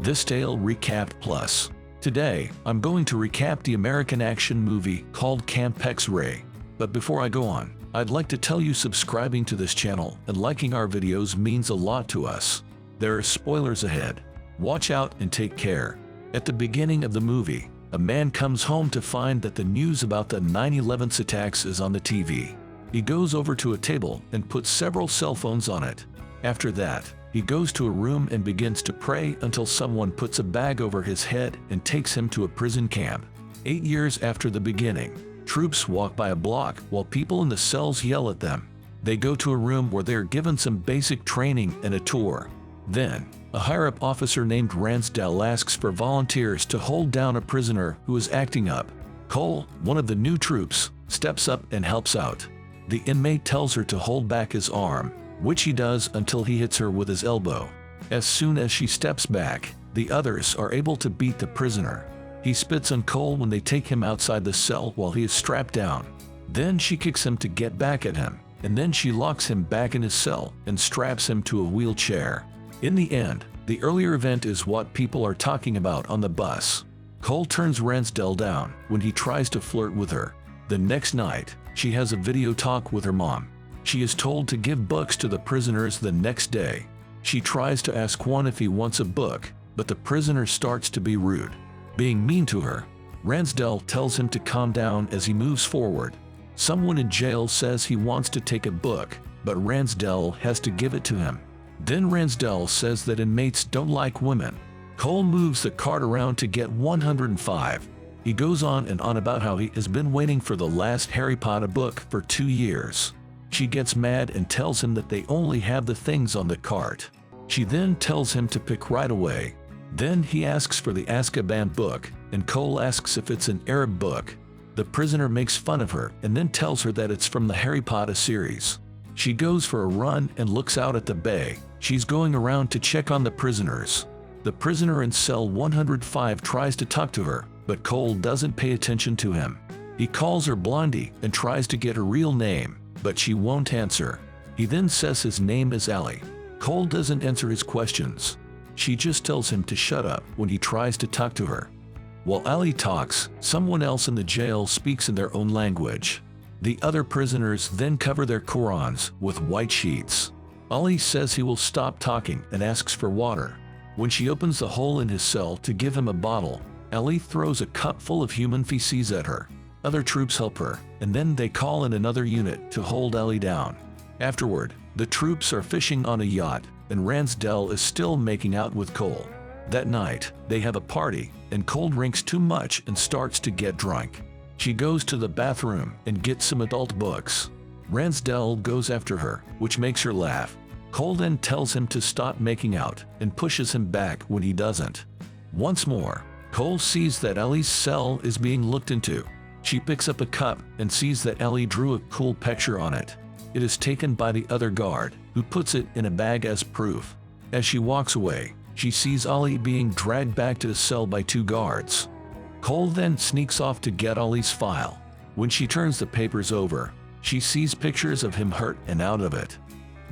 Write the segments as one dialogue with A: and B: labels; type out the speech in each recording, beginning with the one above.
A: This tale recapped plus. Today, I'm going to recap the American action movie called PEX Ray. But before I go on, I'd like to tell you subscribing to this channel and liking our videos means a lot to us. There are spoilers ahead. Watch out and take care. At the beginning of the movie, a man comes home to find that the news about the 9/11 attacks is on the TV. He goes over to a table and puts several cell phones on it. After that, he goes to a room and begins to pray until someone puts a bag over his head and takes him to a prison camp. 8 years after the beginning, troops walk by a block while people in the cells yell at them. They go to a room where they are given some basic training and a tour. Then, a higher-up officer named Ransdell asks for volunteers to hold down a prisoner who is acting up. Cole, one of the new troops, steps up and helps out. The inmate tells her to hold back his arm, which he does until he hits her with his elbow. As soon as she steps back, the others are able to beat the prisoner. He spits on Cole when they take him outside the cell while he is strapped down. Then she kicks him to get back at him, and then she locks him back in his cell and straps him to a wheelchair. In the end, the earlier event is what people are talking about on the bus. Cole turns Ransdell down when he tries to flirt with her. The next night, she has a video talk with her mom. She is told to give books to the prisoners the next day. She tries to ask one if he wants a book, but the prisoner starts to be rude, being mean to her. Ransdell tells him to calm down as he moves forward. Someone in jail says he wants to take a book, but Ransdell has to give it to him. Then Ransdell says that inmates don't like women. Cole moves the cart around to get 105. He goes on and on about how he has been waiting for the last Harry Potter book for 2 years. She gets mad and tells him that they only have the things on the cart. She then tells him to pick right away. Then he asks for the Azkaban book, and Cole asks if it's an Arab book. The prisoner makes fun of her and then tells her that it's from the Harry Potter series. She goes for a run and looks out at the bay. She's going around to check on the prisoners. The prisoner in cell 105 tries to talk to her, but Cole doesn't pay attention to him. He calls her Blondie and tries to get her real name, but she won't answer. He then says his name is Allie. Cole doesn't answer his questions. She just tells him to shut up when he tries to talk to her. While Allie talks, someone else in the jail speaks in their own language. The other prisoners then cover their Qurans with white sheets. Ali says he will stop talking and asks for water. When she opens the hole in his cell to give him a bottle, Ali throws a cup full of human feces at her. Other troops help her, and then they call in another unit to hold Ali down. Afterward, the troops are fishing on a yacht, and Ransdell is still making out with Cole. That night, they have a party, and Cole drinks too much and starts to get drunk. She goes to the bathroom and gets some adult books. Ransdell goes after her, which makes her laugh. Cole then tells him to stop making out and pushes him back when he doesn't. Once more, Cole sees that Ellie's cell is being looked into. She picks up a cup and sees that Ellie drew a cool picture on it. It is taken by the other guard, who puts it in a bag as proof. As she walks away, she sees Ollie being dragged back to the cell by 2 guards. Cole then sneaks off to get Ollie's file. When she turns the papers over, she sees pictures of him hurt and out of it.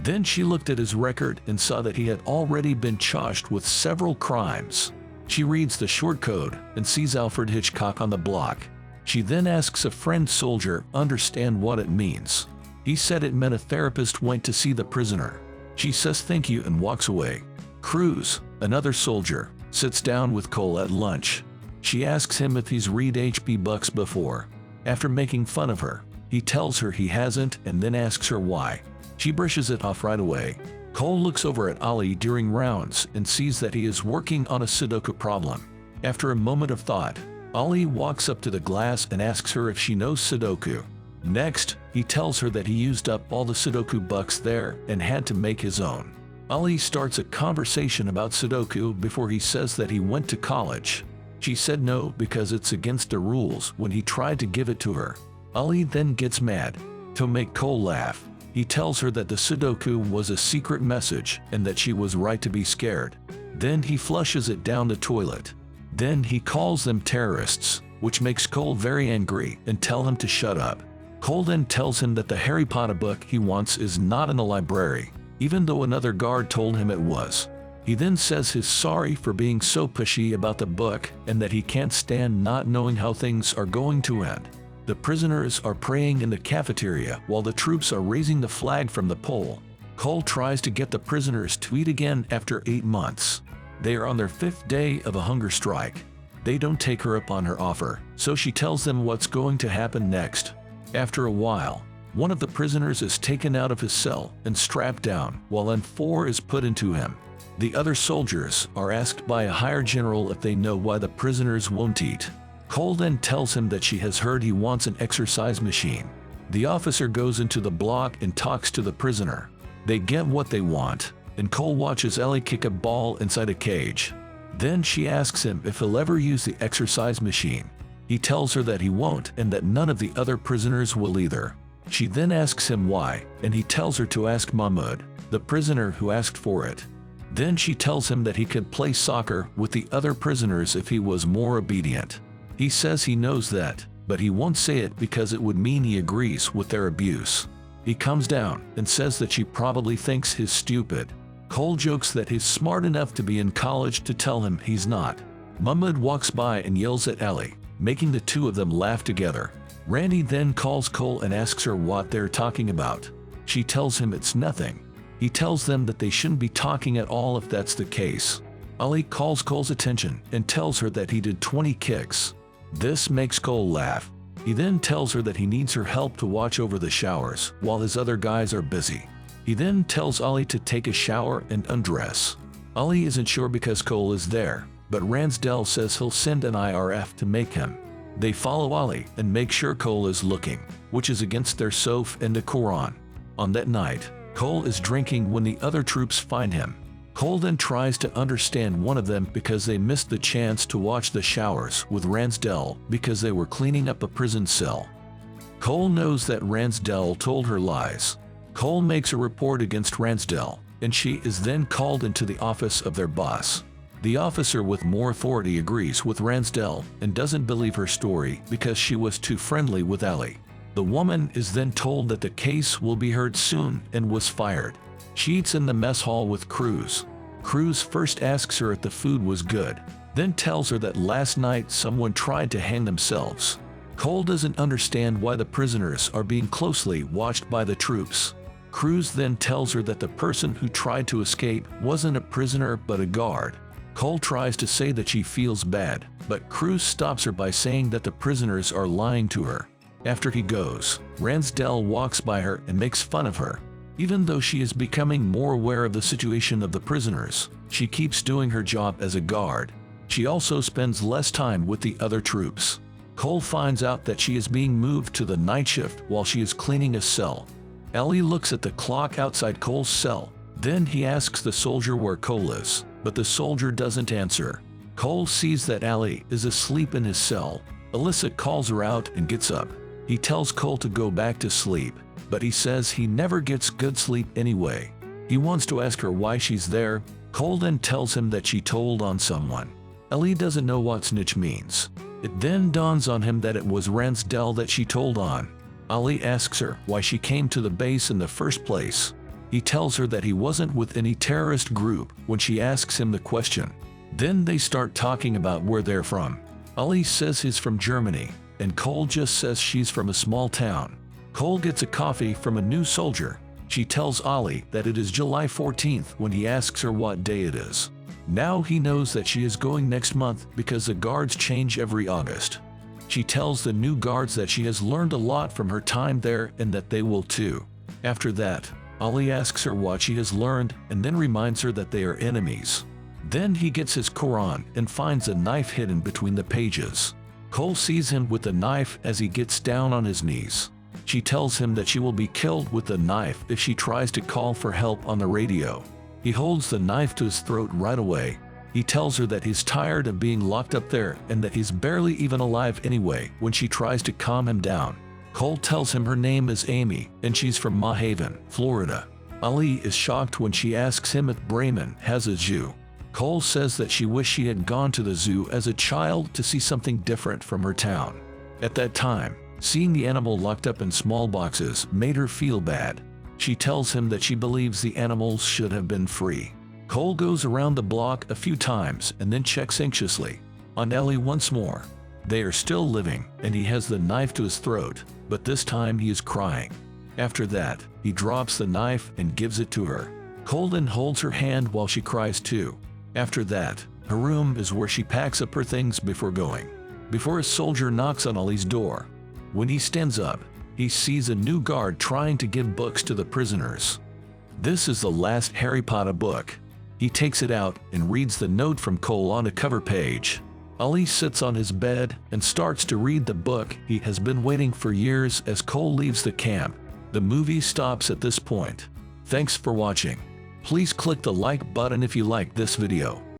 A: Then she looked at his record and saw that he had already been charged with several crimes. She reads the short code and sees Alfred Hitchcock on the block. She then asks a friend soldier understand what it means. He said it meant a therapist went to see the prisoner. She says thank you and walks away. Cruz, another soldier, sits down with Cole at lunch. She asks him if he's read H.P. Bucks before. After making fun of her, he tells her he hasn't and then asks her why. She brushes it off right away. Cole looks over at Ali during rounds and sees that he is working on a Sudoku problem. After a moment of thought, Ali walks up to the glass and asks her if she knows Sudoku. Next, he tells her that he used up all the Sudoku bucks there and had to make his own. Ali starts a conversation about Sudoku before he says that he went to college. She said no because it's against the rules when he tried to give it to her. Ali then gets mad. To make Cole laugh, he tells her that the Sudoku was a secret message and that she was right to be scared. Then he flushes it down the toilet. Then he calls them terrorists, which makes Cole very angry and tell him to shut up. Cole then tells him that the Harry Potter book he wants is not in the library, even though another guard told him it was. He then says he's sorry for being so pushy about the book and that he can't stand not knowing how things are going to end. The prisoners are praying in the cafeteria while the troops are raising the flag from the pole. Cole tries to get the prisoners to eat again after 8 months. They are on their 5th day of a hunger strike. They don't take her up on her offer, so she tells them what's going to happen next. After a while, one of the prisoners is taken out of his cell and strapped down, while N4 is put into him. The other soldiers are asked by a higher general if they know why the prisoners won't eat. Cole then tells him that she has heard he wants an exercise machine. The officer goes into the block and talks to the prisoner. They get what they want, and Cole watches Ellie kick a ball inside a cage. Then she asks him if he'll ever use the exercise machine. He tells her that he won't and that none of the other prisoners will either. She then asks him why, and he tells her to ask Mahmoud, the prisoner who asked for it. Then she tells him that he could play soccer with the other prisoners if he was more obedient. He says he knows that, but he won't say it because it would mean he agrees with their abuse. He comes down and says that she probably thinks he's stupid. Cole jokes that he's smart enough to be in college to tell him he's not. Mahmoud walks by and yells at Ellie, making the two of them laugh together. Randy then calls Cole and asks her what they're talking about. She tells him it's nothing. He tells them that they shouldn't be talking at all if that's the case. Ali calls Cole's attention and tells her that he did 20 kicks. This makes Cole laugh. He then tells her that he needs her help to watch over the showers while his other guys are busy. He then tells Ali to take a shower and undress. Ali isn't sure because Cole is there, but Ransdell says he'll send an IRF to make him. They follow Ali and make sure Cole is looking, which is against their Soph and the Quran. On that night, Cole is drinking when the other troops find him. Cole then tries to understand one of them because they missed the chance to watch the showers with Ransdell because they were cleaning up a prison cell. Cole knows that Ransdell told her lies. Cole makes a report against Ransdell, and she is then called into the office of their boss. The officer with more authority agrees with Ransdell and doesn't believe her story because she was too friendly with Ellie. The woman is then told that the case will be heard soon and was fired. She eats in the mess hall with Cruz. Cruz first asks her if the food was good, then tells her that last night someone tried to hang themselves. Cole doesn't understand why the prisoners are being closely watched by the troops. Cruz then tells her that the person who tried to escape wasn't a prisoner but a guard. Cole tries to say that she feels bad, but Cruz stops her by saying that the prisoners are lying to her. After he goes, Ransdell walks by her and makes fun of her. Even though she is becoming more aware of the situation of the prisoners, she keeps doing her job as a guard. She also spends less time with the other troops. Cole finds out that she is being moved to the night shift while she is cleaning a cell. Ellie looks at the clock outside Cole's cell. Then he asks the soldier where Cole is, but the soldier doesn't answer. Cole sees that Ellie is asleep in his cell. Alyssa calls her out and gets up. He tells Cole to go back to sleep, but he says he never gets good sleep anyway. He wants to ask her why she's there. Cole then tells him that she told on someone. Ellie doesn't know what snitch means. It then dawns on him that it was Ransdell that she told on. Ali asks her why she came to the base in the first place. He tells her that he wasn't with any terrorist group when she asks him the question. Then they start talking about where they're from. Ali says he's from Germany, and Cole just says she's from a small town. Cole gets a coffee from a new soldier. She tells Ali that it is July 14th when he asks her what day it is. Now he knows that she is going next month because the guards change every August. She tells the new guards that she has learned a lot from her time there and that they will too. After that, Ali asks her what she has learned and then reminds her that they are enemies. Then he gets his Quran and finds a knife hidden between the pages. Cole sees him with the knife as he gets down on his knees. She tells him that she will be killed with the knife if she tries to call for help on the radio. He holds the knife to his throat right away. He tells her that he's tired of being locked up there and that he's barely even alive anyway when she tries to calm him down. Cole tells him her name is Amy and she's from Mahaven, Florida. Ali is shocked when she asks him if Bremen has a zoo. Cole says that she wished she had gone to the zoo as a child to see something different from her town. At that time, seeing the animal locked up in small boxes made her feel bad. She tells him that she believes the animals should have been free. Cole goes around the block a few times and then checks anxiously on Ellie once more. They are still living, and he has the knife to his throat, but this time he is crying. After that, he drops the knife and gives it to her. Cole then holds her hand while she cries too. After that, her room is where she packs up her things before going. Before a soldier knocks on Ollie's door. When he stands up, he sees a new guard trying to give books to the prisoners. This is the last Harry Potter book. He takes it out and reads the note from Cole on a cover page. Ollie sits on his bed and starts to read the book he has been waiting for years as Cole leaves the camp. The movie stops at this point. Thanks for watching. Please click the like button if you liked this video.